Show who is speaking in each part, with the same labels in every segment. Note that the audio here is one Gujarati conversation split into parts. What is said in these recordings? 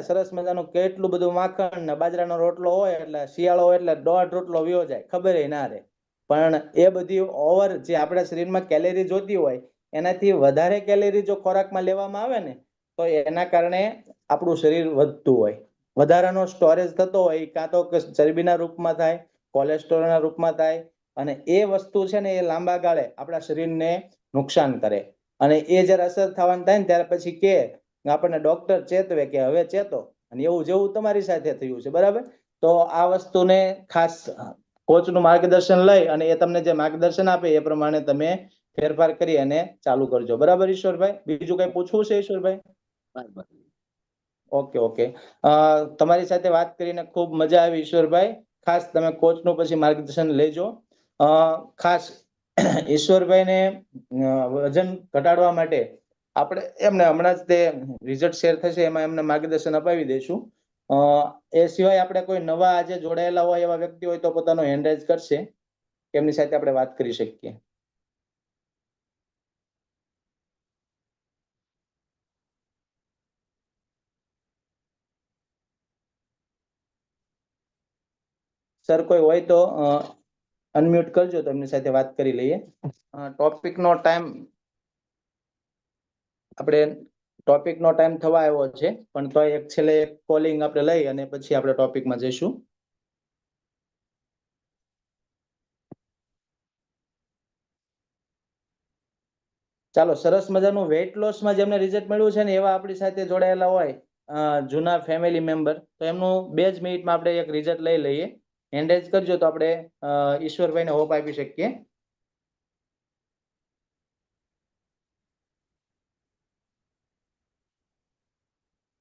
Speaker 1: સરસ મજાનું કેટલું બધું માખણ ને બાજરાનો રોટલો હોય એટલે શિયાળો હોય એટલે 1.5 રોટલો વયો જાય, ખબર ના રહે. પણ એ બધી ઓવર જે આપણા શરીરમાં કેલેરી જોતી હોય એનાથી વધારે કેલેરી જો ખોરાકમાં લેવામાં આવે ને તો એના કારણે આપણું શરીર વધતું હોય, વધારાનો સ્ટોરેજ થતો હોય, કાં તો ચરબીના રૂપમાં થાય, કોલેસ્ટ્રોલના રૂપમાં થાય, અને એ વસ્તુ છે ને એ લાંબા ગાળે આપણા શરીરને નુકસાન કરે. અને એ જયારે અસર થવાનું થાય ને ત્યાર પછી કે આપણને ડોક્ટર ચેતવે કે હવે ચેતો, અને એવું જેવું તમારી સાથે થયું છે, બરાબર. તો આ વસ્તુને ખાસ કોચનું માર્ગદર્શન લઈ અને એ તમને જે માર્ગદર્શન આપે એ પ્રમાણે તમે ફેરફાર કરી અને ચાલુ કરજો, બરાબર ઈશ્વરભાઈ? બીજું કઈ પૂછવું છે ઈશ્વરભાઈ? Okay okay. તમારી સાથે વાત કરીને ખૂબ મજા આવી ઈશ્વરભાઈ. ખાસ તમે કોચનું પછી માર્ગદર્શન લેજો. ખાસ ઈશ્વરભાઈને વજન ઘટાડવા માટે આપણે એમને હમણાં જ તે રિઝલ્ટ શેર થશે એમાં એમને માર્ગદર્શન અપાવી દઈશું. એ સિવાય આપણે કોઈ નવા આજે જોડાયેલા હોય એવા વ્યક્તિ હોય તો પોતાનો હેન્ડ રાઇઝ કરશે, એમની સાથે આપણે વાત કરી શકીએ. સર કોઈ હોય તો અનમ્યુટ કરજો તો એમની સાથે વાત કરી લઈએ. ટોપિકનો ટાઈમ થવા આવ્યો છે, પણ તો એક છેલ્લે એક કોલિંગ આપણે લઈ અને પછી આપણે ટોપિકમાં જઈશું. ચાલો, સરસ મજાનું વેઇટ લોસમાં જેમને રિઝલ્ટ મળ્યું છે ને એવા આપણી સાથે જોડાયેલા હોય જૂના ફેમિલી મેમ્બર, તો એમનું 2 જ મિનિટમાં આપણે એક રિઝલ્ટ લઈ લઈએ. હેન્ડ રાઇઝ કરજો તો આપણે ઈશ્વરભાઈને હોપ આપી શકીએ.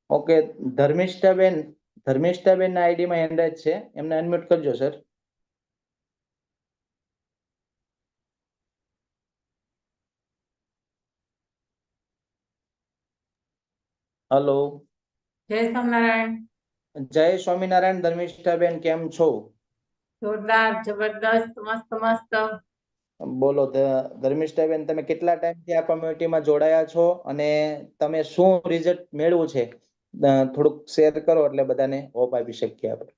Speaker 1: ઓકે, ધર્મિષ્ઠાબેન ના આઈડીમાં હેન્ડ રાઇઝ છે, એમને અનમ્યુટ કરજો સર. હેલો.
Speaker 2: જય સ્વામિનારાયણ.
Speaker 1: જય સ્વામિનારાયણ. ધર્મિષ્ઠાબેન કેમ છો?
Speaker 2: જોરદાર, જબરદસ્ત, મસ્ત મસ્ત.
Speaker 1: બોલો ધર્મિષ્ઠાબેન, તમે કેટલા ટાઈમથી આ કોમ્યુનિટીમાં જોડાયા છો અને તમે શું રિઝલ્ટ મેળવ્યું છે થોડુંક શેર કરો એટલે બધાને હોપ આપી શકીએ આપણે.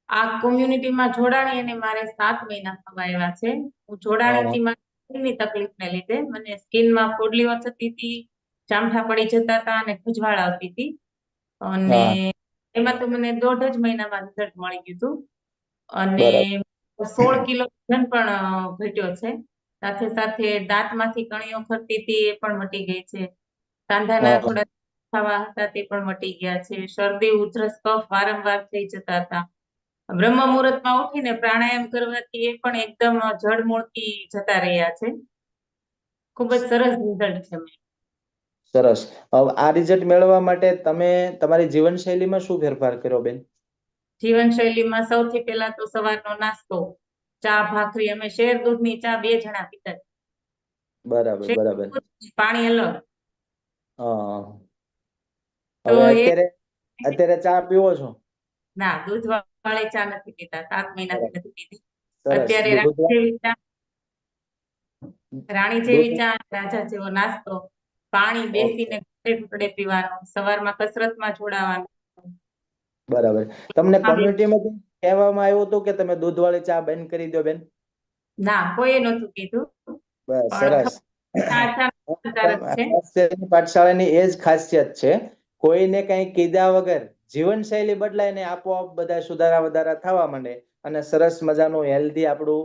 Speaker 2: આ કોમ્યુનિટીમાં જોડાણી અને મારે 7 મહિના થવા આવ્યા છે. હું જોડાણી હતી મારી સ્કિનની તકલીફને લીધે. મને સ્કિનમાં ફોડલીઓ થતી હતી, ચામઠા પડી જતા હતા અને ખુજવાળ આવતી હતી, અને એમાં તો મને 1.5 જ મહિનામાં રિઝલ્ટ મળી ગયું હતું. અને 16 કિલો વજન પણ ઘટ્યો છે. સાથે સાથે દાંતમાંથી કણીઓ ખરતી હતી એ પણ મટી ગઈ છે. સાંધાના થોડા ખાવા હતા તે પણ મટી ગયા છે. શરદી, ઉધરસ, કફ વારંવાર થઈ જતા હતા. બ્રહ્મ મુહૂર્તમાં ઉઠીને પ્રાણાયામ કરવાથી એ પણ એકદમ જડમૂળથી જતા રહ્યા છે. ખૂબ જ સરસ રિઝલ્ટ છે.
Speaker 1: સરસ. આ રિઝલ્ટ મેળવવા માટે તમે તમારી જીવનશૈલીમાં શું ફેરફાર કર્યો બેન?
Speaker 2: જીવનશૈલીમાં સૌથી પહેલા તો સવારનો નાસ્તો, ચા ભાખરી, અમે શેર દૂધની ચા 2 જણા પીતા.
Speaker 1: બરાબર બરાબર.
Speaker 2: પાણી અલગ.
Speaker 1: હવે અત્યારે ચા પીવો છો?
Speaker 2: ના, દૂધ વાળી ચા નથી પીતા. 7 મહિનાથી નથી પીતી.
Speaker 1: સરસ.
Speaker 2: અત્યારે રાણી જેવી ચા, રાજા જેવો નાસ્તો, પાણી બેસીને ટુકડે પીવાનું, સવારમાં કસરતમાં જોડાવાનું.
Speaker 1: બરાબર. તમને કોમ્યુનિટીમાં કહેવામાં આવ્યું હતું કે તમે દૂધવાળી ચા બંધ કરી દો બેન?
Speaker 2: ના, કોઈએ નહોતું કીધું.
Speaker 1: બસ, સરસ. પાઠશાળાની એ જ ખાસિયત છે, કોઈને કઈ કીધા વગર જીવનશૈલી બદલાય ને આપોઆપ બધા સુધારા વધારા થવા માંડે અને સરસ મજાનું હેલ્ધી આપણું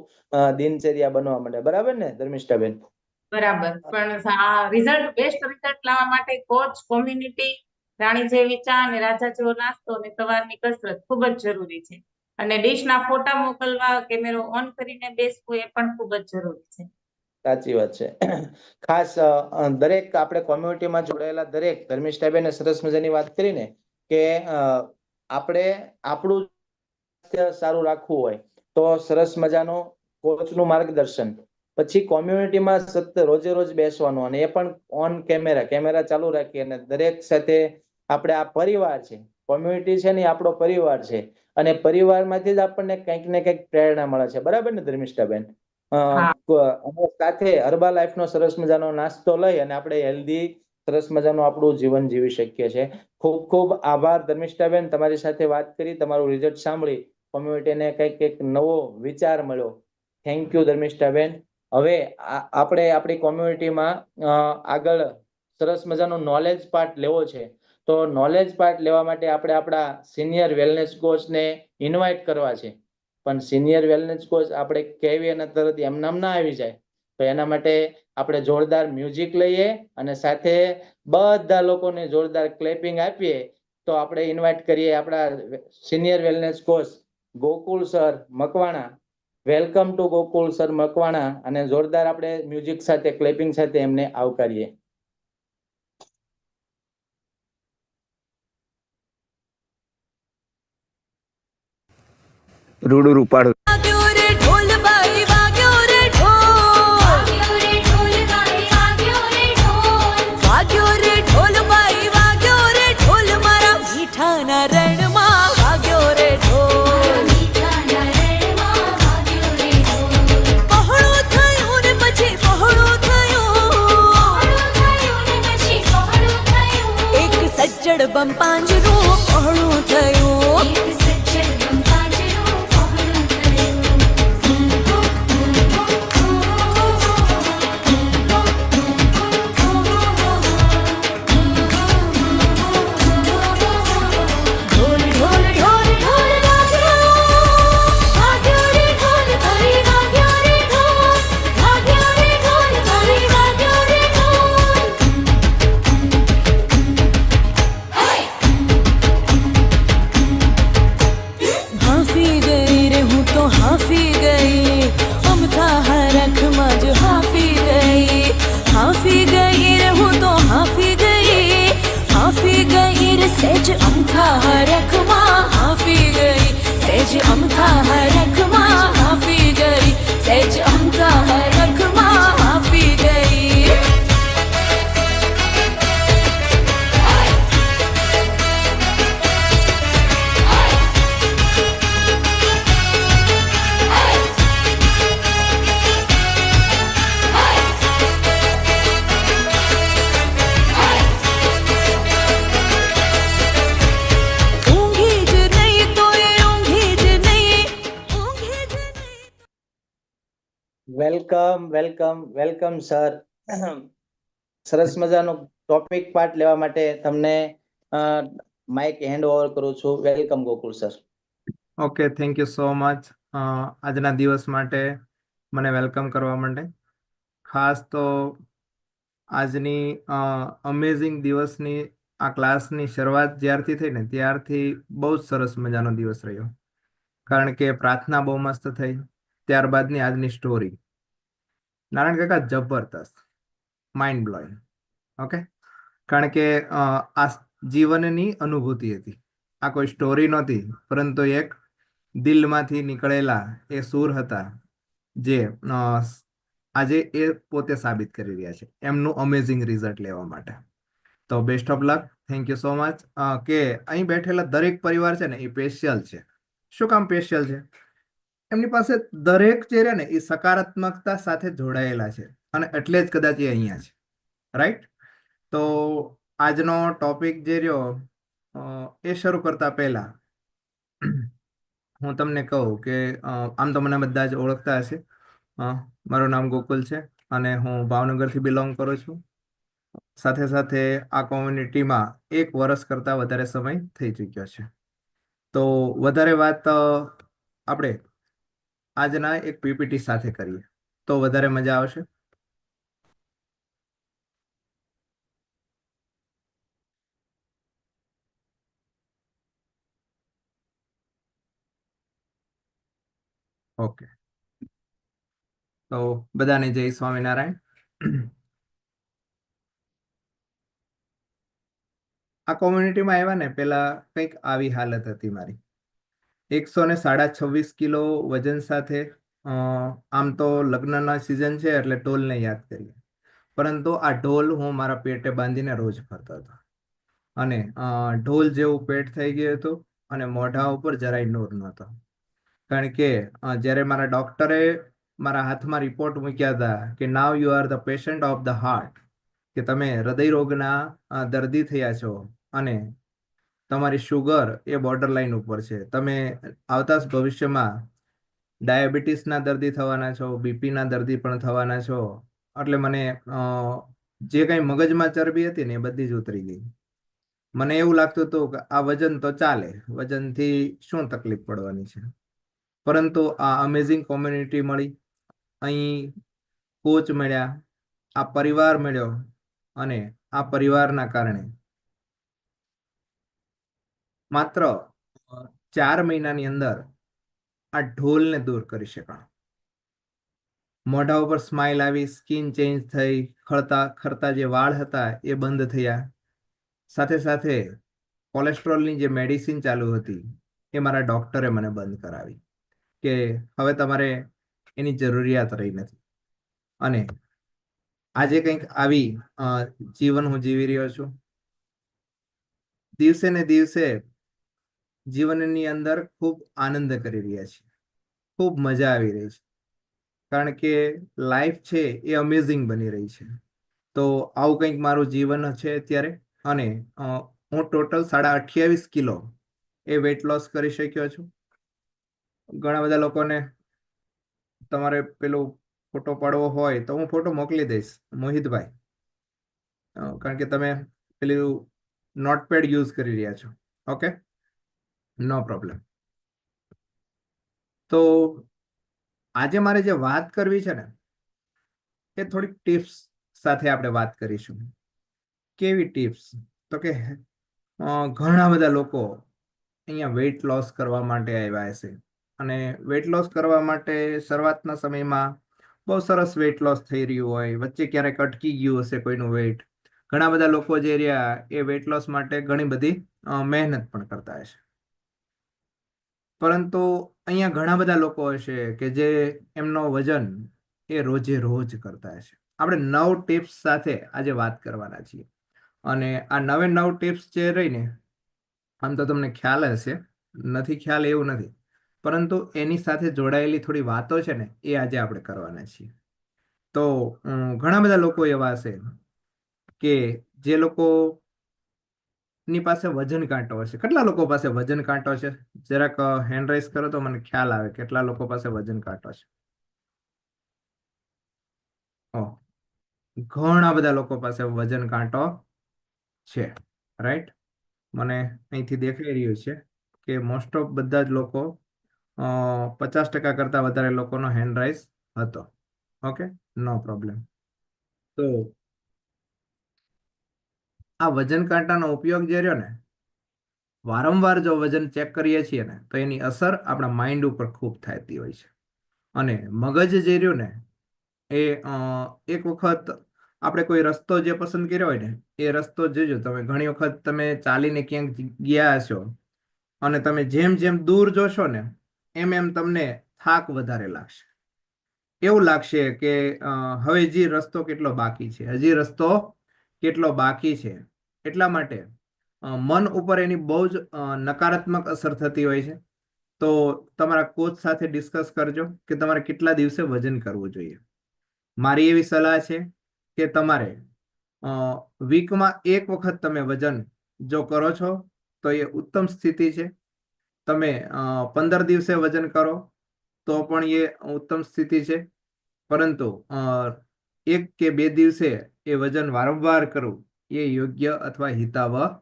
Speaker 1: દિનચર્યા બનવા માંડે. બરાબર ને ધર્મિષ્ઠાબેન?
Speaker 2: બરાબર. પણ રિઝલ્ટ, બેસ્ટ રિઝલ્ટ લાવવા માટે કોચ, કોમ્યુનિટી, રાણી જેવી ચા અને રાજા જેવો નાસ્તો અને સવારની કસરત ખૂબ જ જરૂરી છે. અને ડીશના ફોટા મોકલવા, કેમેરો ઓન કરીને બેસવું એ પણ ખૂબ જ જરૂરી છે.
Speaker 1: સાચી વાત છે. ખાસ દરેક આપણે કોમ્યુનિટીમાં જોડાયેલા દરેક ધર્મિષ્ઠાબેને સરસ મજાની વાત કરીને કે આપણે આપણું સારું રાખવું હોય તો સરસ મજાનો કોચનું માર્ગદર્શન, પછી કોમ્યુનિટીમાં સતત રોજે રોજ બેસવાનું, અને એ પણ ઓન કેમેરા ચાલુ રાખી અને દરેક સાથે આપણે આ પરિવાર છે, કોમ્યુનિટી છે ને આપણો પરિવાર છે, અને પરિવારમાંથી જ આપણને કંઈક ને કંઈક પ્રેરણા મળે છે. બરાબર ને ધર્મિષ્ઠાબેન? સાથે હર્બા લાઈફનો સરસ મજાનો નાસ્તો લઈ અને આપણે હેલ્ધી સરસ મજાનું આપણું જીવન જીવી શકીએ છીએ. ખૂબ ખૂબ આભાર ધર્મિષ્ઠાબેન, તમારી સાથે વાત કરી, તમારું રિઝલ્ટ સાંભળી કોમ્યુનિટીને કંઈક નવો વિચાર મળ્યો. થેન્ક યુ ધર્મિષ્ઠાબેન. હવે આપણે આપણી કોમ્યુનિટીમાં આગળ સરસ મજાનો નોલેજ પાર્ટ લેવો છે. તો નોલેજ પાર્ટ લેવા માટે આપણે આપણા સિનિયર વેલનેસ કોચને ઇન્વાઇટ કરવા છે. પણ સિનિયર વેલનેસ કોચ આપણે કહેવી અને તરત એમ નામ ના આવી જાય. તો એના માટે આપણે જોરદાર મ્યુઝિક લઈએ અને સાથે બધા લોકોને જોરદાર ક્લેપિંગ આપીએ. તો આપણે ઇન્વાઇટ કરીએ આપણા senior wellness coach Gokul sir Makwana. Welcome to Gokul sir Makwana. અને જોરદાર આપણે મ્યુઝિક સાથે ક્લેપિંગ સાથે એમને આવકારીએ.
Speaker 3: રૂડુ રૂપાડું
Speaker 4: વાગ્યો રે ઢોલ બાઈ વાગ્યો રે ઢોલ વાગ્યો રે ઢોલ બાઈ વાગ્યો રે ઢોલ મારા મીઠાના રણમાં વાગ્યો રે ઢોલ પહોળું થયું ને પછી પહોળું થયું એક સજ્જડ બમ પાંજરું પહોળું થયું सेज अमथा हरखमा हाफी गई सेज अमथा हरखमा हाफी गई सेज अमथा हरखमा हाफी गई
Speaker 1: વેલકમ વેલકમ વેલકમ સર. સરસ મજાનો ટોપિક પાર્ટ લેવા માટે તમને માઇક હેન્ડ ઓવર કરું છું. Welcome Gokul sir.
Speaker 3: Okay, thank you so much આજના દિવસ માટે મને વેલકમ કરવા માટે. ખાસ તો આજની અમેઝિંગ દિવસની આ ક્લાસની શરૂઆત જ્યારથી થઈ ને ત્યારથી બહુ જ સરસ મજાનો દિવસ રહ્યો. કારણ કે પ્રાર્થના બહુ મસ્ત થઈ, ત્યારબાદની આજની સ્ટોરી નારાયણ કાકા જબરદસ્ત, માઇન્ડ બ્લોઈંગ. ઓકે, કારણ કે આ જીવનની અનુભૂતિ હતી. આ કોઈ સ્ટોરી નહોતી, પરંતુ એક દિલમાંથી નીકળેલા એ સૂર હતા જે આજે એ પોતે સાબિત કરી રહ્યા છે એમનું અમેઝિંગ રિઝલ્ટ લેવા માટે. તો best of luck, thank you so much. કે અહીં બેઠેલા દરેક પરિવાર છે ને એ સ્પેશિયલ છે. શું કામ સ્પેશિયલ છે? એમની પાસે દરેક જે રહે ને એ સકારાત્મકતા સાથે જોડાયેલા છે અને એટલે જ કદાચ એ અહીંયા છે. રાઈટ? તો આજનો ટોપિક જે રહ્યો એ શરૂ કરતા પહેલા હું તમને કહું કે આમ તો મને બધા જ ઓળખતા હશે. મારું નામ ગોકુલ છે અને હું ભાવનગરથી બિલોંગ કરું છું. સાથે સાથે આ કોમ્યુનિટીમાં 1 વર્ષ કરતાં વધારે સમય થઈ ચૂક્યો છે. તો વધારે વાત આપણે આજના એક પીપીટી સાથે કરીએ તો વધારે મજા આવશે. ઓકે, તો બધાને જય સ્વામિનારાયણ. આ કોમ્યુનિટીમાં આવ્યા ને પેલા કંઈક આવી હાલત હતી મારી. 126 કિલો વજન સાથે. આમ તો લગ્નના સિઝન છે એટલે ઢોલને યાદ કરીએ, પરંતુ આ ઢોલ હું મારા પેટે બાંધીને રોજ ફરતો હતો અને ઢોલ જેવું પેટ થઈ ગયું હતું અને મોઢા ઉપર જરાય નૂર નહોતો. કારણ કે જ્યારે મારા ડોક્ટરે મારા હાથમાં રિપોર્ટ મૂક્યા હતા કે now you are the patient of the heart, કે તમે હૃદય રોગના દર્દી થયા છો અને તમારી શુગર એ બોર્ડર લાઈન ઉપર છે, તમે આવતા ભવિષ્યમાં ડાયાબિટીસના દર્દી થવાના છો, બીપીના દર્દી પણ થવાના છો. એટલે મને જે કંઈ મગજમાં ચરબી હતી ને એ બધી જ ઉતરી ગઈ. મને એવું લાગતું હતું કે આ વજન તો ચાલે, વજનથી શું તકલીફ પડવાની છે. પરંતુ આ અમેઝિંગ કોમ્યુનિટી મળી, અહીં કોચ મળ્યા, આ પરિવાર મળ્યો અને આ પરિવારના કારણે માત્ર 4 મહિનાની અંદર આ ઢોલને દૂર કરી શકાય. મોઢા ઉપર સ્માઇલ આવી, સ્કિન ચેન્જ થઈ, ખરતા જે વાળ હતા એ બંધ થયા. સાથે સાથે કોલેસ્ટ્રોલની જે મેડિસિન ચાલુ હતી એ મારા ડૉક્ટરે મને બંધ કરાવી કે હવે તમારે એની જરૂરિયાત રહી નથી. અને આજે કંઈક આવી જીવન હું જીવી રહ્યો છું. દિવસે ને દિવસે જીવનની અંદર ખૂબ આનંદ કરી રહ્યા છીએ, ખૂબ મજા આવી રહી છે, કારણ કે લાઈફ છે એ અમેઝિંગ બની રહી છે. તો આવું કંઈક મારું જીવન છે અત્યારે. અને હું ટોટલ 28.5 કિલો એ વેટ લોસ કરી શક્યો છું. ઘણા બધા લોકોને તમારે પેલું ફોટો પાડવો હોય તો હું ફોટો મોકલી દઈશ મોહિતભાઈ, કારણ કે તમે પેલું નોટપેડ યુઝ કરી રહ્યા છો. ઓકે, નો પ્રોબ્લેમ. તો આજે મારે જે વાત કરવી છે ને એ થોડીક ટિપ્સ સાથે આપણે વાત કરીશું. કેવી ટિપ્સ? તો કે ઘણા બધા લોકો અહીંયા વેઇટ લોસ કરવા માટે આવ્યા હશે અને વેઇટ લોસ કરવા માટે શરૂઆતના સમયમાં બહુ સરસ વેઇટ લોસ થઈ રહ્યું હોય, વચ્ચે ક્યારેક અટકી ગયું હશે કોઈનું વેઇટ. ઘણા બધા લોકો જે રહ્યા એ વેઇટ લોસ માટે ઘણી બધી મહેનત પણ કરતા હશે. પરંતુ અહીંયા ઘણા બધા લોકો હશે કે જે એમનો વજન એ રોજે રોજ કરતા હશે. આપણે 9 ટિપ્સ સાથે આજે વાત કરવાના છીએ. અને આ 9 ટિપ્સ જે રહીને આમ તો તમને ખ્યાલ હશે, નથી ખ્યાલ એવું નથી, પરંતુ એની સાથે જોડાયેલી થોડી વાતો છે ને એ આજે આપણે કરવાના છીએ. તો ઘણા બધા લોકો એવા હશે કે જે લોકોની પાસે વજન કાંટો હશે. કેટલા લોકો પાસે વજન કાંટો છે? જરાક હેન્ડ રાઇઝ કરો તો મને ખ્યાલ આવે કેટલા લોકો પાસે વજન કાંટો છે. ઘણા બધા લોકો પાસે વજન કાંટો છે, રાઈટ? મને અહીંથી દેખાઈ રહ્યું છે કે મોસ્ટ ઓફ બધા જ લોકો 50% કરતા વધારે લોકોનો હેન્ડ રાઇઝ હતો. ઓકે, નો પ્રોબ્લેમ. તો આ વજન કાંટાનો ઉપયોગ જે રહ્યો ને, વારંવાર જો વજન ચેક કરીએ છીએ ને તો એની અસર આપણા માઇન્ડ ઉપર ખૂબ થતી હોય છે. અને મગજ જે રહ્યું ને એ એક વખત આપણે કોઈ રસ્તો જે પસંદ કર્યો હોય ને એ રસ્તો જોજો તમે. ઘણી વખત તમે ચાલીને ક્યાંક ગયા હશો અને તમે જેમ જેમ દૂર જોશો ને એમ એમ તમને થાક વધારે લાગશે. એવું લાગશે કે હવે હજી રસ્તો કેટલો બાકી છે, હજી રસ્તો કેટલો બાકી છે. એટલા માટે મન ઉપર એની બહુ જ નકારાત્મક અસર થતી હોય છે. તો તમારા કોચ સાથે ડિસ્કસ કરજો કે તમારે કેટલા દિવસે વજન કરવું જોઈએ. મારી એવી સલાહ છે કે તમારે વીકમાં 1 વખત તમે વજન જો કરો છો તો એ ઉત્તમ સ્થિતિ છે. તમે 15 દિવસે વજન કરો તો પણ એ ઉત્તમ સ્થિતિ છે. પરંતુ 1 કે 2 દિવસે એ વજન વારંવાર કરવું એ યોગ્ય અથવા હિતાવહ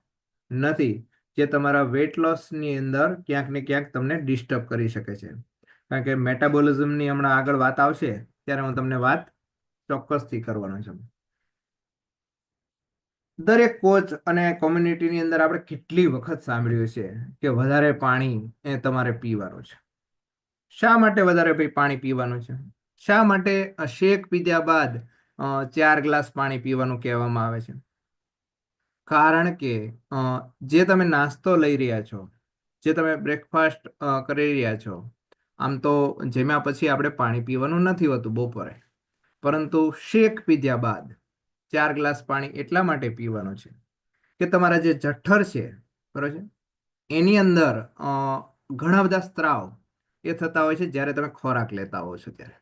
Speaker 3: નથી, જે તમારા વેટ લોસની અંદર ક્યાંક ને ક્યાંક તમને ડિસ્ટર્બ કરી શકે છે. કારણ કે મેટાબોલિઝમની હમણાં આગળ વાત આવશે ત્યારે હું તમને વાત ચોક્કસથી કરવાનો છું. દરેક કોચ અને કોમ્યુનિટીની અંદર આપણે કેટલી વખત સાંભળ્યું છે કે વધારે પાણી એ તમારે પીવાનું છે. શા માટે વધારે પાણી પીવાનું છે? શા માટે શેક પીધા બાદ 4 ગ્લાસ પાણી પીવાનું કહેવામાં આવે છે? કારણ કે જે તમે નાસ્તો લઈ રહ્યા છો, જે તમે બ્રેકફાસ્ટ કરી રહ્યા છો, આમ તો જેમાં પછી આપણે પાણી પીવાનું નથી હોતું બપોરે, પરંતુ શેક પીધા બાદ 4 ગ્લાસ પાણી એટલા માટે પીવાનું છે કે તમારા જે જઠર છે, બરાબર છે, એની અંદર ઘણા બધા સ્ત્રાવ એ થતા હોય છે જ્યારે તમે ખોરાક લેતા હો છો ત્યારે.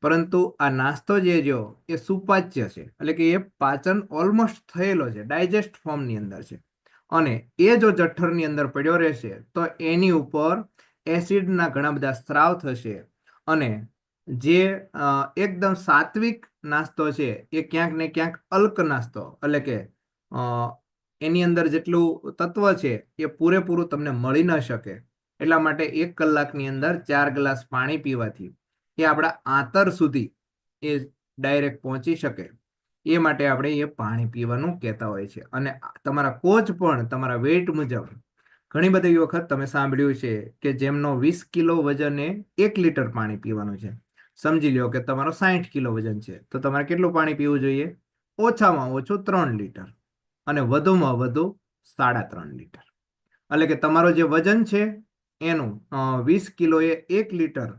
Speaker 3: પરંતુ આ નાસ્તો જે રહ્યો એ સુપાચ્ય છે, એટલે કે એ પાચન ઓલમોસ્ટ થયેલો છે, ડાયજેસ્ટ ફોર્મની અંદર છે. અને એ જો જઠરની અંદર પડ્યો રહેશે તો એની ઉપર એસિડના ઘણા બધા સ્ત્રાવ થશે અને જે એકદમ સાત્વિક નાસ્તો છે એ ક્યાંક ને ક્યાંક અલ્ક નાસ્તો, એટલે કે એની અંદર જેટલું તત્વ છે એ પૂરેપૂરું તમને મળી ન શકે. એટલા માટે 1 કલાકની અંદર 4 ગ્લાસ પાણી પીવાથી એ આપણા આંતર સુધી એ ડાયરેક્ટ પહોંચી શકે. એ માટે આપણે એ પાણી પીવાનું કહેતા હોય છે. અને તમારા કોચ પણ તમારા વેઇટ મુજબ ઘણી બધી વખત તમે સાંભળ્યું છે કે જેમનો 20 કિલો વજન એ 1 લીટર પાણી પીવાનું છે. સમજી લો કે તમારો 60 કિલો વજન છે તો તમારે કેટલું પાણી પીવું જોઈએ? ઓછામાં ઓછું 3 લીટર અને વધુમાં વધુ 3.5 લીટર. એટલે કે તમારો જે વજન છે એનું 20 કિલો એ 1 લીટર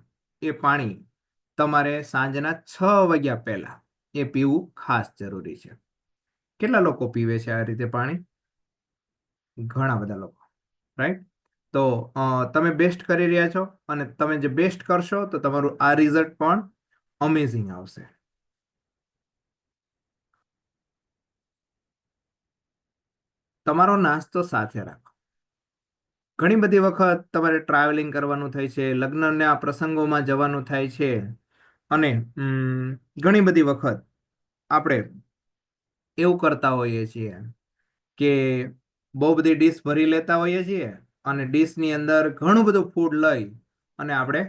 Speaker 3: એ પાણી તમારે સાંજના 6 વાગ્યા પહેલા એ પીવું ખાસ જરૂરી છે. કેટલા લોકો પીવે છે આ રીતે પાણી? ઘણા બધા લોકો, રાઈટ? તો તમે બેસ્ટ કરી રહ્યા છો અને તમે જે બેસ્ટ કરશો તો તમારું આ રિઝલ્ટ પણ અમેઝિંગ આવશે. તમારો નાસ્તો સાથે રાખો. ઘણી બધી વખત તમારે ટ્રાવેલિંગ કરવાનું થાય છે, લગ્નના પ્રસંગોમાં જવાનું થાય છે અને ઘણી બધી વખત આપણે એવું કરતા હોઈએ છીએ કે બહુ બધી ડીશ ભરી લેતા હોઈએ છીએ અને ડીશની અંદર ઘણું બધું ફૂડ લઈ અને આપણે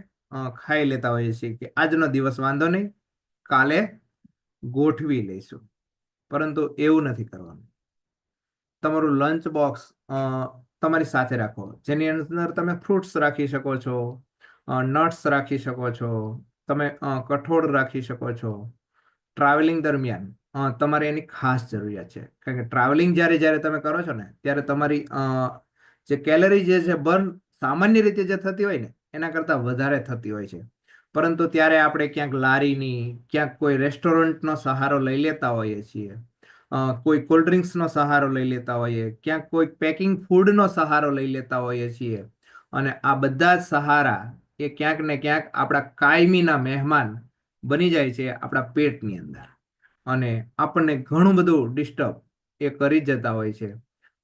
Speaker 3: ખાઈ લેતા હોઈએ છીએ કે આજનો દિવસ વાંધો નહીં, કાલે ગોઠવી લઈશું. પરંતુ એવું નથી કરવાનું. તમારું લંચ બોક્સ તમારી સાથે રાખો, જેની અંદર તમે ફ્રૂટ્સ રાખી શકો છો, નટ્સ રાખી શકો છો, તમે કઠોળ રાખી શકો છો. ટ્રાવેલિંગ દરમિયાન તમારે એની ખાસ જરૂરિયાત છે, કારણ કે ટ્રાવેલિંગ જ્યારે તમે કરો છો ને ત્યારે તમારી જે કેલરી જે છે બર્ન સામાન્ય રીતે જે થતી હોય ને એના કરતાં વધારે થતી હોય છે. પરંતુ ત્યારે આપણે ક્યાંક લારીની, ક્યાંક કોઈ રેસ્ટોરન્ટનો સહારો લઈ લેતા હોઈએ છીએ, કોઈ કોલ્ડ ડ્રિંક્સનો સહારો લઈ લેતા હોઈએ, ક્યાંક કોઈ પેકિંગ ફૂડનો સહારો લઈ લેતા હોઈએ છીએ. અને આ બધા જ સહારા એ ક્યાંક ને ક્યાંક આપણા કાયમીના મહેમાન બની જાય છે આપણા પેટની અંદર અને આપણને ઘણું બધું ડિસ્ટર્બ એ કરી જતા હોય છે.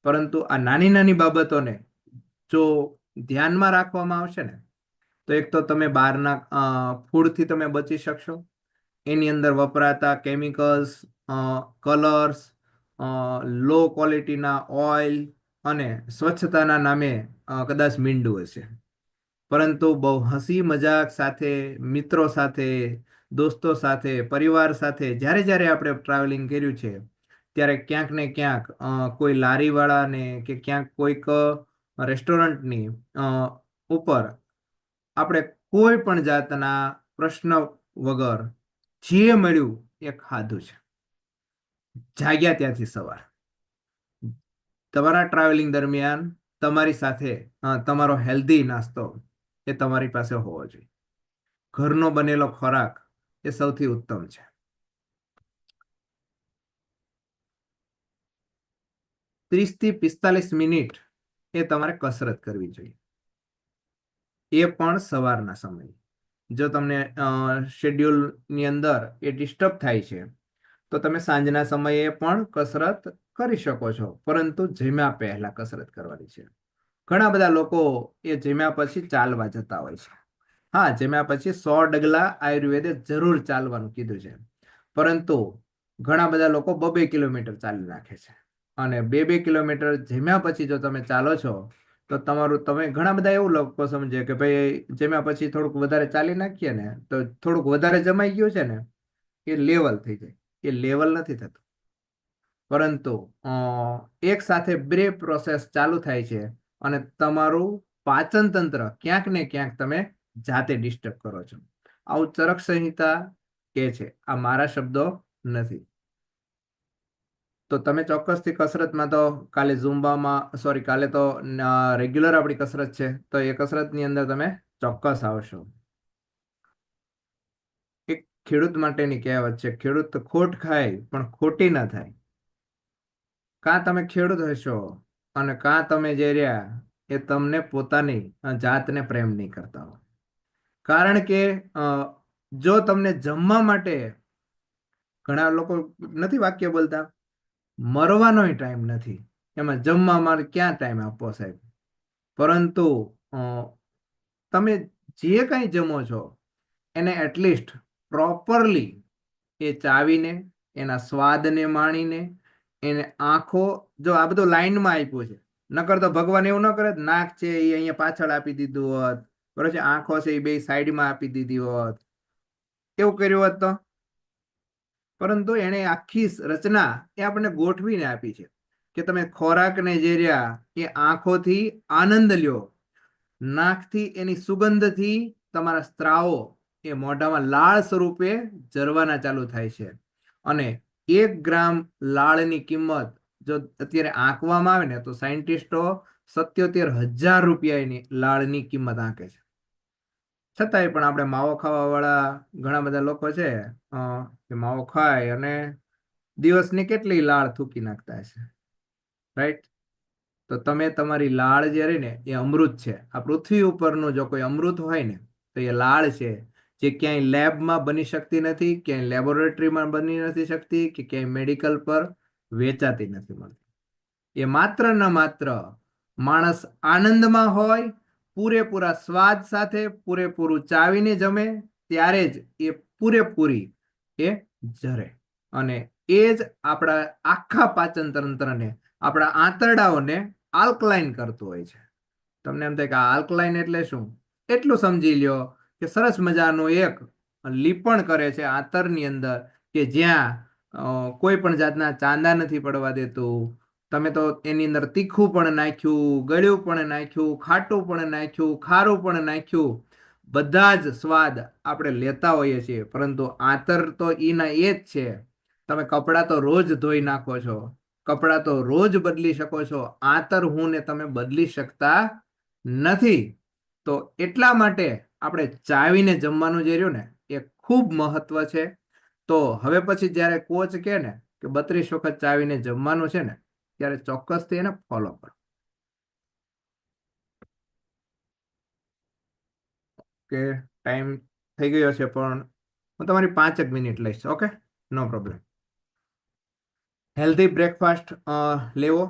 Speaker 3: પરંતુ આ નાની નાની બાબતોને જો ધ્યાનમાં રાખવામાં આવશે ને તો એક તો તમે બહારના ફૂડથી તમે બચી શકશો. એની અંદર વપરાતા કેમિકલ્સ, કલર્સ, લો ક્વોલિટીના ઓઇલ અને સ્વચ્છતાના નામે કદાચ મીંડું હશે, પરંતુ બહુ હસી મજાક સાથે, મિત્રો સાથે, દોસ્તો સાથે, પરિવાર સાથે જ્યારે આપણે ટ્રાવેલિંગ કર્યું છે ત્યારે ક્યાંક ને ક્યાંક કોઈ લારીવાળાને કે ક્યાંક કોઈક રેસ્ટોરન્ટની ઉપર આપણે કોઈ પણ જાતના પ્રશ્ન વગર જે મળ્યું એ ખાધું છે, જાગ્યા ત્યાંથી સવાર. તમારા ટ્રાવેલિંગ દરમિયાન તમારી સાથે તમારો હેલ્ધી નાસ્તો એ તમારી પાસે હોવો જોઈએ. ઘરનો બનેલો ખોરાક એ સૌથી ઉત્તમ છે. ત્રીસ થી 45 મિનિટ એ તમારે કસરત કરવી જોઈએ, એ પણ સવારના સમયે. જો તમને શેડ્યુલની અંદર એ ડિસ્ટર્બ થાય છે તો તમે સાંજના સમયે પણ કસરત કરી શકો છો, પરંતુ જમ્યા પહેલા કસરત કરવાની છે. ઘણા બધા લોકો એ જમ્યા પછી ચાલવા જતા હોય છે. હા, જમ્યા પછી 100 ડગલા આયુર્વેદે જરૂર ચાલવાનું કીધું છે, પરંતુ ઘણા બધા લોકો 2-2 કિલોમીટર ચાલી નાખે છે. અને 2-2 કિલોમીટર જમ્યા પછી જો તમે ચાલો છો તો તમે ઘણા બધા એવું લોકો સમજે કે ભાઈ જમ્યા પછી થોડુંક વધારે ચાલી નાખીએ ને તો થોડુંક વધારે જમાઈ ગયું છે ને એ લેવલ થઈ જાય. એ લેવલ નથી થતું, પરંતુ એક સાથે 2 પ્રોસેસ ચાલુ થાય છે અને તમારું પાચન તંત્ર ક્યાંક ને ક્યાંક તમે જાતે ડિસ્ટર્બ કરો છો. આવું ચરક સંહિતા કહે છે, આ મારા શબ્દો નથી. તો તમે ચોક્કસથી કસરતમાં તો કાલે કાલે તો રેગ્યુલર આપણી કસરત છે તો એ કસરતની અંદર તમે ચોક્કસ આવશો. એક ખેડૂત માટેની કહેવત છે, ખેડૂત ખોટ ખાય પણ ખોટી ના થાય. કાં તમે ખેડૂત હશો અને કાં તમે જે રહ્યા એ તમને પોતાની જાતને પ્રેમ નહીં કરતા હો. કારણ કે જો તમને જમવા માટે, ઘણા લોકો નથી વાક્ય બોલતા, મરવાનો ટાઈમ નથી, એમાં જમવા મારે ક્યાં ટાઈમ આપવો સાહેબ? પરંતુ તમે જે કંઈ જમો છો એને એટલીસ્ટ પ્રોપરલી એ ચાવીને, એના સ્વાદને માણીને, એને આંખો, જો આ બધું લાઈનમાં આપ્યું છે, નકર તો ભગવાન એવું ન કરે, નાક છે એ અહીંયા પાછળ આપી દીધું હોત, બરોબર છે, આંખો છે એ બે સાઈડમાં આપી દીધી હોત, એવું કર્યું હોત તો. પરંતુ એને આખી રચના એ આપણને ગોઠવીને આપી છે કે તમે ખોરાકને જે રહ્યા એ આંખોથી આનંદ લ્યો, નાકથી એની સુગંધથી તમારા સ્ત્રાવો એ મોઢામાં લાળ સ્વરૂપે ઝરવાના ચાલુ થાય છે. અને 1 ગ્રામ લાળની કિંમત જો અત્યારે આંકવામાં આવે ને તો સાયન્ટિસ્ટો 77,000 રૂપિયાની લાળની કિંમત આંકે છે. છતાંય પણ આપણે માવો ખાવા વાળા ઘણા બધા લોકો છે, કે માવો ખાય અને દિવસની કેટલી લાળ થૂકી નાખતા હશે, રાઈટ? તો તમે તમારી લાળ જે રહી ને એ અમૃત છે. આ પૃથ્વી ઉપરનું જો કોઈ અમૃત હોય ને તો એ લાળ છે, જે ક્યાંય લેબમાં બની શકતી નથી, ક્યાંય લેબોરેટરીમાં બની નથી શકતી, કે ક્યાંય મેડિકલ પર વેચાતી નથી મળતી. એ માત્ર ને માત્ર માણસ આનંદમાં હોય, પૂરેપૂરા સ્વાદ સાથે પૂરેપૂરું ચાવીને જમે ત્યારે જ એ પૂરેપૂરી એ જરે. અને એ જ આપણા આખા પાચન તંત્રને, આપણા આંતરડાઓને આલ્કલાઇન કરતું હોય છે. તમને એમ થાય કે આ આલ્કલાઇન એટલે શું? એટલું સમજી લ્યો કે સરસ મજાનું એક લીપણ કરે છે આંતરની અંદર, કે જ્યાં કોઈ પણ જાતના ચાંદા નથી પડવા દેતું. તમે તો એની અંદર તીખું પણ નાખ્યું, ગળ્યું પણ નાખ્યું, ખાટું પણ નાખ્યું, ખારું પણ નાખ્યું, બધા જ સ્વાદ આપણે લેતા હોઈએ છીએ, પરંતુ આંતર તો એના એ જ છે. તમે કપડાં તો રોજ ધોઈ નાખો છો, કપડાં તો રોજ બદલી શકો છો, આંતર હું ને તમે બદલી શકતા નથી. તો એટલા માટે આપણે ચાવીને જમવાનું જે રહ્યું ને એ ખૂબ મહત્વ છે. તો હવે પછી જ્યારે કોચ કહે ને કે 32 વખત ચાવીને જમવાનું છે ને, ત્યારે ચોક્કસથી એને ફોલો કરો. કે ટાઈમ થઈ ગયો છે, પણ હું તમારી 5 જ મિનિટ લઈશ. ઓકે, નો પ્રોબ્લેમ. હેલ્ધી બ્રેકફાસ્ટ લેવો,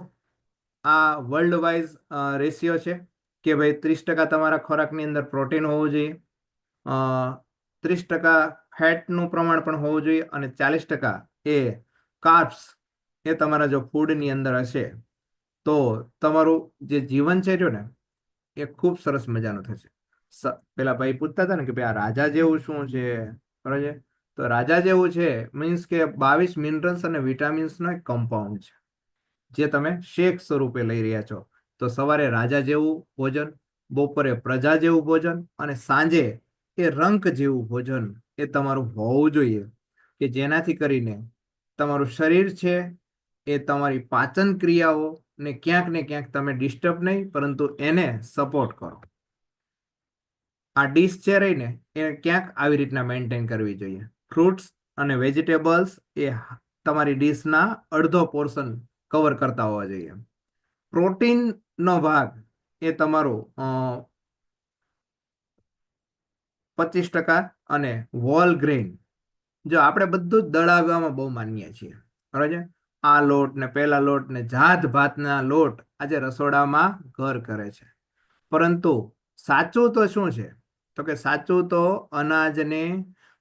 Speaker 3: આ વર્લ્ડ વાઇઝ રેશિયો છે કે ભાઈ 30% તમારા ખોરાકની અંદર પ્રોટીન હોવું જોઈએ, 30% ફેટનું પ્રમાણ પણ હોવું જોઈએ, અને 40% એ કાર્બ્સ એ તમારા જો ફૂડની અંદર હશે તો તમારું જે જીવન છે ને એ ખૂબ સરસ મજાનું થશે. પેલા ભાઈ પૂછતા હતા ને કે ભાઈ આ રાજા જેવું શું છે, બરાબર છે? તો રાજા જેવું છે મીન્સ કે 22 મિનરલ્સ અને વિટામિન્સનો એક કમ્પાઉન્ડ છે, જે તમે શેક સ્વરૂપે લઈ રહ્યા છો. તો સવારે રાજા જેવું ભોજન, બપોરે પ્રજા જેવું ભોજન, અને સાંજે એ રંક જેવું ભોજન એ તમારું હોવું જોઈએ, કે જેનાથી કરીને તમારું શરીર છે એ તમારી પાચન ક્રિયાઓ ને ક્યાંક તમે ડિસ્ટર્બ નહીં, પરંતુ એને સપોર્ટ કરો. આ ડીશ છે રહીને એ ક્યાંક આવી રીતના મેન્ટેન કરવી જોઈએ. ફ્રૂટ્સ અને વેજીટેબલ્સ એ તમારી ડીશના અડધો પોર્શન કવર કરતા હોવા જોઈએ. પ્રોટીનનો ભાગ એ તમારો 25%, અને હોલ ગ્રેન, જો આપણે બધું જ દળાવવામાં બહુ માનીએ છીએ, બરાબર છે? આ લોટ ને પેલા લોટ ને જાત ભાતના લોટ આજે રસોડામાં ઘર કરે છે. પરંતુ સાચું તો શું છે? તો કે સાચું તો અનાજને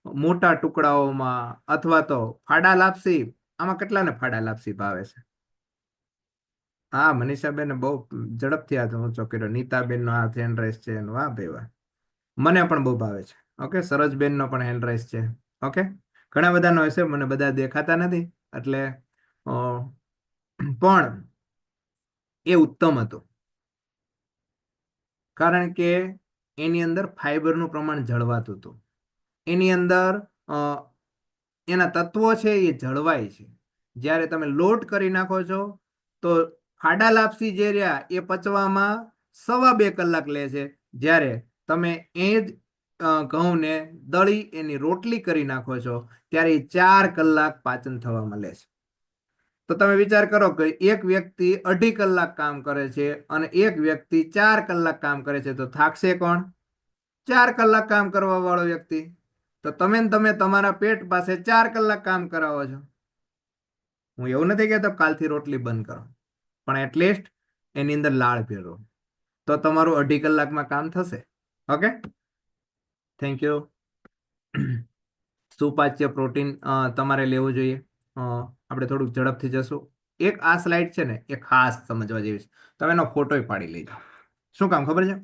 Speaker 3: મોટા ટુકડાઓમાં, અથવા તો ફાડા લાપસી. આમાં કેટલાને ફાડા લાપસી ભાવે છે? હા, મનીષાબેન બહુ ઝડપથી હાથ ઊંચો કર્યો. નીતાબેનનો હાથ હેન્ડ રાઈઝ છે. વાહ ભાઈ વાહ, મને પણ બહુ ભાવે છે. ઓકે, સરસબેનનો પણ હેન્ડ રાઈઝ છે. ઓકે, ઘણા બધાનો હશે, મને બધા દેખાતા નથી, એટલે પણ એ ઉત્તમ હતું, કારણ કે એની અંદર ફાઈબરનું પ્રમાણ જળવાતું હતું. એની અંદર એના તત્વો છે એ જળવાય છે. જ્યારે તમે લોટ કરી નાખો છો તો ફાડા લાપસી જે રહ્યા એ પચવામાં 2.25 કલાક લે છે. જ્યારે તમે એ જ ઘઉંને દળી એની રોટલી કરી નાખો છો ત્યારે 4 કલાક પાચન થવામાં લે છે. તો તમે વિચાર કરો કે એક વ્યક્તિ 2.5 કલાક કામ કરે છે અને એક વ્યક્તિ 4 કલાક કામ કરે છે, તો થાકશે કોણ? 4 કલાક કામ કરવા વાળો વ્યક્તિ. તો તમે ને તમે તમારા પેટ પાસે 4 કલાક કામ કરાવો છો. હું એવું નથી કહેતો કાલથી રોટલી બંધ કરો, પણ એટલીસ્ટ એની અંદર લાળ ફેરવો તો તમારું 2.5 કલાકમાં કામ થશે. Okay, thank you. સુપાચ્ય પ્રોટીન તમારે લેવું જોઈએ. આપણે થોડુંક ઝડપથી જશું. એક આ સ્લાઇડ છે ને એ ખાસ સમજવા જેવી છે. તમે એનો ફોટો પાડી લેજો. શું કામ ખબર છે?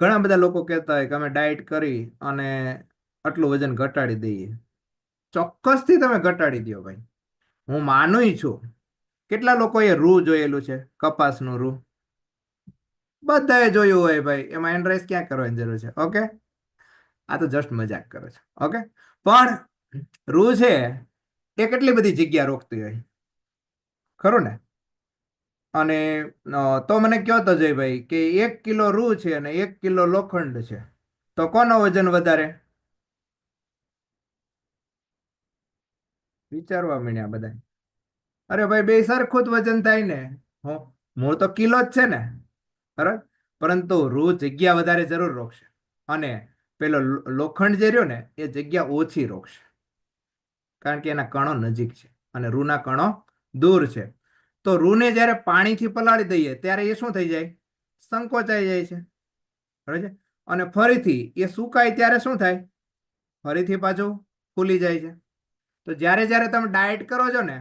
Speaker 3: ઘણા બધા લોકો કહેતા હોય કે અમે ડાયટ કરી અને આટલું વજન ઘટાડી દઈએ. ચોક્કસથી તમે ઘટાડી દો ભાઈ, હું માનું છું. કેટલા લોકોએ રૂ જોયેલું છે? કપાસનું રૂ બધાએ જોયું હોય ભાઈ, એમાં એનરાઈઝ ક્યાં કરવાની જરૂર છે? ઓકે, આ તો જસ્ટ મજાક કરો છો. ઓકે, પણ રૂ છે એ કેટલી બધી જગ્યા રોકતી હોય, ખરું ને? અને તો મને કહો તો જય ભાઈ કે 1 કિલો રૂ છે અને 1 કિલો લોખંડ છે, તો કોનો વજન વધારે? વિચારવા માંડ્યા બધા. અરે ભાઈ, બે સરખું જ વજન થાય ને. મૂળ તો કિલો જ છે ને, બરાબર? પરંતુ રૂ જગ્યા વધારે જરૂર રોકશે અને પેલો લોખંડ જે રહ્યો ને એ જગ્યા ઓછી રોકશે, કારણ કે એના કણો નજીક છે અને રૂના કણો દૂર છે. તો રૂને જ્યારે પાણીથી પલાળી દઈએ ત્યારે એ શું થઈ જાય? સંકોચાઈ જાય છે, બરાબર છે? અને ફરીથી એ સુકાય ત્યારે શું થાય? ફરીથી પાછું ફૂલી જાય છે. તો જ્યારે જ્યારે તમે ડાયટ કરો છો ને,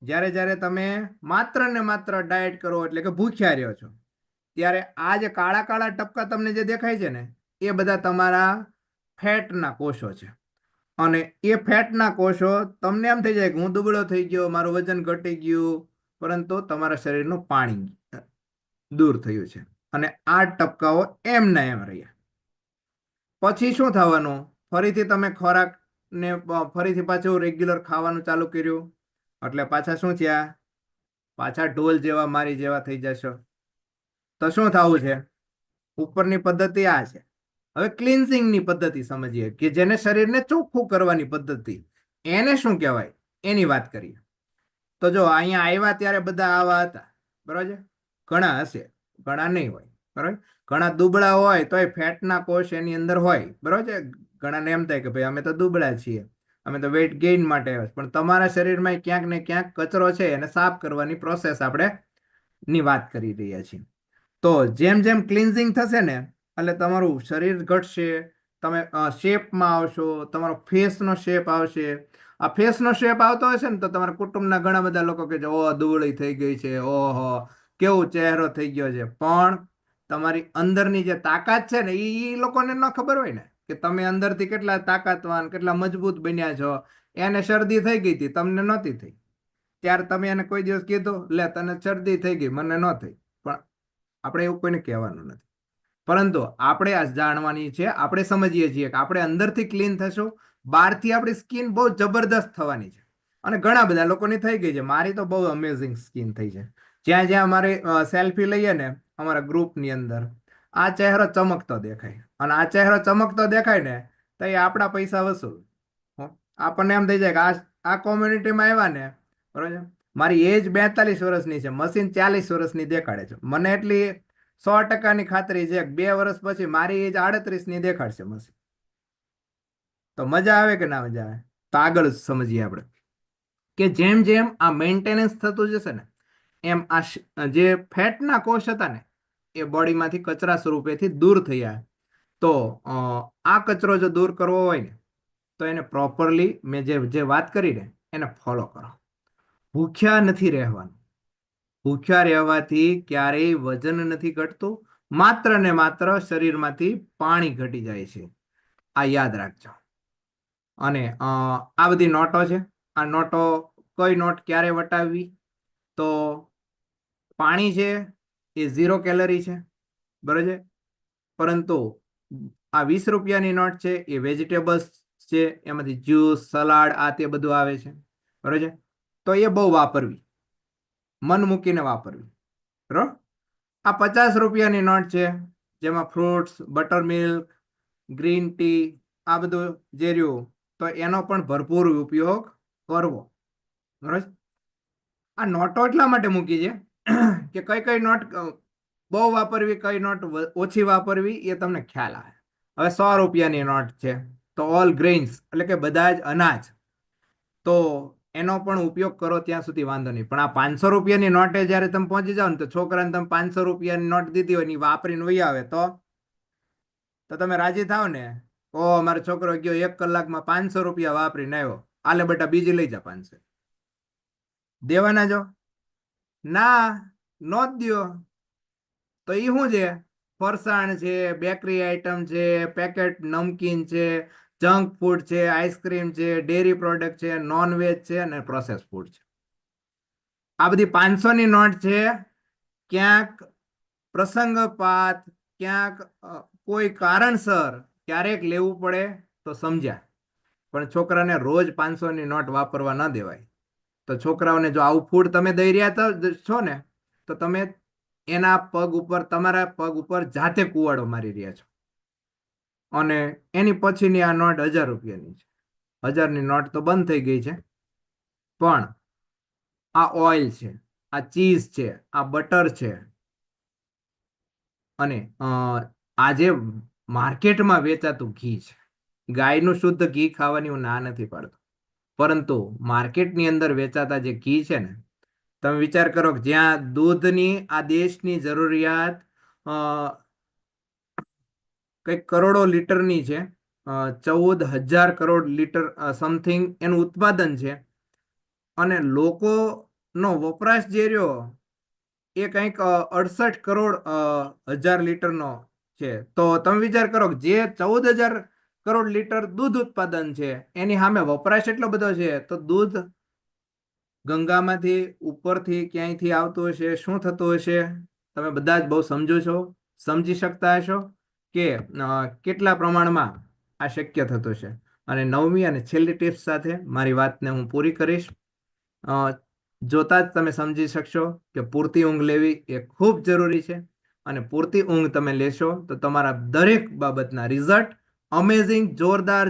Speaker 3: જ્યારે તમે માત્ર ને માત્ર ડાયટ કરો એટલે કે ભૂખ્યા રહ્યો છો, ત્યારે આ જે કાળા કાળા ટપકા તમને જે દેખાય છે ને એ બધા તમારા ફેટના કોષો છે. અને એ ફેટના કોષો તમને એમ થઈ જાય કે હું દુબળો થઈ ગયો, મારું વજન ઘટી ગયું, પરંતુ તમારા શરીરનું પાણી દૂર થયું છે અને આ ટપકાઓ એમના એમ રહ્યા. પછી શું થવાનું? ફરીથી તમે ખોરાક ને ફરીથી પાછું રેગ્યુલર ખાવાનું ચાલુ કર્યું એટલે પાછા શું થયા? પાછા ઢોલ જેવા મારી જેવા થઈ જશો. તો શું થવું છે? ઉપરની પદ્ધતિ આ છે. હવે ક્લિન્ઝિંગની પદ્ધતિ સમજીએ કે જેને શરીરને ચોખ્ખું કરવાની પદ્ધતિ, એને શું કહેવાય એની વાત કરીએ. તો જો અહીંયા આવ્યા ત્યારે બધા આવા હતા, બરાબર છે? ઘણા હશે, ઘણા નહીં હોય, બરાબર? ઘણા દુબળા હોય તો એ ફેટના કોષ એની અંદર હોય, બરાબર છે? ઘણાને એમ થાય કે ભાઈ અમે તો દુબળા છીએ, અમે તો વેઇટ ગેઇન માટે આવ્યા, પણ તમારા શરીરમાં ક્યાંક ને ક્યાંક કચરો છે એને સાફ કરવાની પ્રોસેસ આપણે ની વાત કરી રહ્યા છીએ. તો જેમ જેમ ક્લિન્ઝિંગ થશે ને એટલે તમારું શરીર ઘટશે, તમે શેપમાં આવશો, તમારો ફેસનો શેપ આવશે. આ ફેસનો શેપ આવતો હશે ને તો તમારા કુટુંબના ઘણા બધા લોકો કે ઓહ દુબળી થઈ ગઈ છે, ઓહો કેવો ચહેરો થઈ ગયો છે. પણ તમારી અંદરની જે તાકાત છે ને એ લોકોને ન ખબર હોય ને કે તમે અંદરથી કેટલા તાકાતવાન, કેટલા મજબૂત બન્યા છો. એને શરદી થઈ ગઈ હતી, તમને નહોતી થઈ, ત્યારે તમે એને કોઈ દિવસ કીધું લે તને શરદી થઈ ગઈ, મને ન થઈ. પણ આપણે એવું કોઈને કહેવાનું નથી, પરંતુ આપણે આ જાણવાની છે. આપણે સમજીએ છીએ કે આપણે અંદરથી ક્લીન થશું, બહારથી આપણી સ્કિન બહુ જબરદસ્ત થવાની છે. અને ઘણા બધા લોકોની થઈ ગઈ છે. મારી તો બહુ અમેઝિંગ સ્કિન થઈ છે. જ્યાં જ્યાં અમારે સેલ્ફી લઈએ ને અમારા ગ્રુપની અંદર, આ ચહેરો ચમકતો દેખાય, અને આ ચહેરો ચમકતો દેખાય ને તો એ આપણા પૈસા વસૂલ. આપણને એમ થઈ જાય કે આ કોમ્યુનિટીમાં આવ્યા ને, બરોબર? મારી એજ 42 વર્ષની છે, મશીન 40 વર્ષની દેખાડે છે. મને એટલી 100% ખાતરી છે કે 2 વર્ષ પછી મારી એજ 38ની દેખાડશે મશીન. તો મજા આવે કે ના મજા આવે? તો આગળ સમજીએ આપણે કે જેમ જેમ આ મેન્ટેનન્સ થતું જશે ને એમ આ જે ફેટના કોષ હતા ને એ બોડીમાંથી કચરા સ્વરૂપેથી દૂર થયા. તો આ કચરો જો દૂર કરવો હોય ને તો એને પ્રોપરલી મેં જે વાત કરી ને એને ફોલો કરો. ભૂખ્યા નથી રહેવાનું. ભૂખ્યા રહેવાથી ક્યારેય વજન નથી ઘટતું, માત્ર ને માત્ર શરીરમાંથી પાણી ઘટી જાય છે. આ યાદ રાખજો. અને આ બધી નોટો છે. આ નોટો કઈ નોટ ક્યારે વટાવવી? તો પાણી છે એ 0 કેલરી છે, બરાબર છે? પરંતુ આ 20 રૂપિયાની નોટ છે એ વેજીટેબલ્સ છે, એમાંથી જ્યુસ, સલાડ આ તે બધું આવે છે, બરાબર છે? તો એ બહુ વાપરવી, મન મૂકીને વાપરવી, બરાબર? આ 50 રૂપિયાની નોટ છે જેમાં fruits, butter milk, green tea આ બધું જે રહ્યું તો એનો પણ ભરપૂર ઉપયોગ કરવો, બરાબર? આ નોટો એટલા માટે મૂકી છે કે કઈ નોટ બહુ વાપરવી, કઈ નોટ ઓછી વાપરવી એ તમને ખ્યાલ આવે. હવે 100 રૂપિયાની નોટ છે તો ઓલ ગ્રેઇન્સ એટલે કે બધા જ અનાજ, તો એનો પણ ઉપયોગ કરો ત્યાં સુધી વાંધો નહીં. પણ આ 500 રૂપિયાની નોટે જ્યારે તમે પહોંચી જાઓ ને તો છોકરાને તમે 500 રૂપિયાની નોટ દીધી હોય ને ઈ વાપરીને વહી આવે તો તમે રાજી થાવ ને, ઓ મારો છોકરો ગયો 1 કલાકમાં 500 રૂપિયા વાપરીને આવ્યો, આલે બેટા બીજી લઈ જા 500. દેવાના જો? ના, નો જ દ્યો. તો ઈ શું છે? ફરસાણ છે, બેકરી આઈટમ છે, પેકેટ નમકીન છે, જંક ફૂડ છે, આઈસ્ક્રીમ છે, ડેરી પ્રોડક્ટ છે, નોનવેજ છે અને પ્રોસેસ ફૂડ છે. આ બધી 500 ની નોટ છે. ક્યાંક પ્રસંગપાત, ક્યાંક કોઈ કારણસર ક્યારેક લેવું પડે તો સમજ્યા, પણ છોકરાને રોજ 500 ની નોટ વાપરવા ન દેવાય. તો છોકરાઓને જો આવું ફૂડ તમે દઈ રહ્યા છો ને તો તમે એના પગ ઉપર, તમારા પગ ઉપર જાતે કુવાડો મારી રહ્યા છો. અને એની પછીની આ નોટ 1000 રૂપિયાની છે. 1000 ની નોટ તો બંધ થઈ ગઈ છે, પણ આ ઓઇલ છે, આ ચીઝ છે, આ બટર છે, અને આજે માર્કેટમાં વેચાતું ઘી છે. ગાયનું શુદ્ધ ઘી ખાવાની હું ના નથી પાડતો, પરંતુ માર્કેટની અંદર વેચાતા જે ઘી છે ને, તમે વિચાર કરો કે જ્યાં દૂધની આ દેશની જરૂરિયાત કંઈક કરોડો લીટરની છે, 14,000 કરોડ લીટર સમથિંગ એનું ઉત્પાદન છે, અને લોકોનો વપરાશ જે રહ્યો એ કંઈક 68 કરોડ 1000 લીટરનો છે. તો તમે વિચાર કરો કે જે 14,000 કરોડ લીટર દૂધ ઉત્પાદન છે એની સામે વપરાશ એટલો બધો છે, તો દૂધ ગંગામાંથી ઉપરથી ક્યાંયથી આવતું હશે, શું થતું હશે? તમે બધા જ બહુ સમજો છો, સમજી શકતા હશો કે કેટલા પ્રમાણમાં આ શક્ય થતું છે. અને 9મી અને છેલ્લી ટિપ્સ સાથે મારી વાતને હું પૂરી કરીશ. જોતા જ તમે સમજી શકશો કે પૂરતી ઊંઘ લેવી એ ખૂબ જરૂરી છે, અને પૂરતી ઊંઘ તમે લેશો તો તમારા દરેક બાબતના રિઝલ્ટ અમેઝિંગ, જોરદાર